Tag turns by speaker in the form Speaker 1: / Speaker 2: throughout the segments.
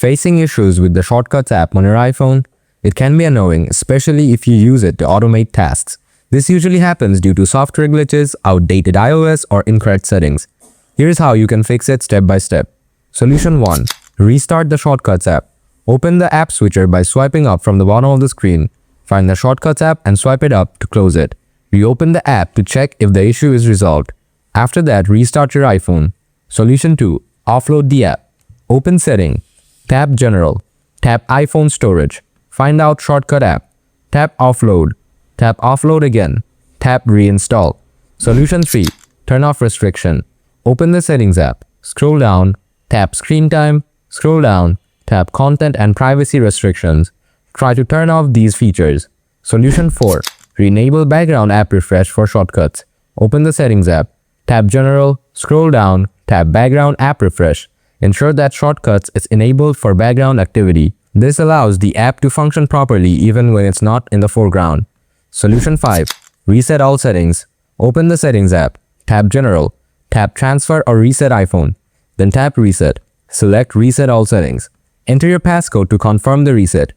Speaker 1: Facing issues with the Shortcuts app on your iPhone? It can be annoying, especially if you use it to automate tasks. This usually happens due to software glitches, outdated iOS, or incorrect settings. Here's how you can fix it step by step. Solution 1. Restart the Shortcuts app. Open the app switcher by swiping up from the bottom of the screen. Find the Shortcuts app and swipe it up to close it. Reopen the app to check if the issue is resolved. After that, restart your iPhone. Solution 2. Offload the app. Open Setting. Tap General. Tap iPhone Storage. Find out Shortcut app. Tap Offload. Tap Offload again. Tap Reinstall. Solution 3. Turn off restriction. Open the Settings app. Scroll down. Tap Screen Time. Scroll down. Tap Content and Privacy Restrictions. Try to turn off these features. Solution 4. Re-enable Background App Refresh for shortcuts. Open the Settings app. Tap General. Scroll down. Tap Background App Refresh. Ensure that Shortcuts is enabled for background activity. This allows the app to function properly even when it's not in the foreground. Solution 5. Reset all settings. Open the Settings app. Tap General. Tap Transfer or Reset iPhone. Then tap Reset. Select Reset all settings. Enter your passcode to confirm the reset.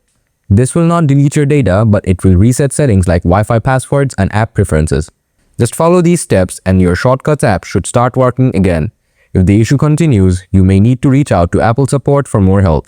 Speaker 1: This will not delete your data, but it will reset settings like Wi-Fi passwords and app preferences. Just follow these steps and your Shortcuts app should start working again. If the issue continues, you may need to reach out to Apple support for more help.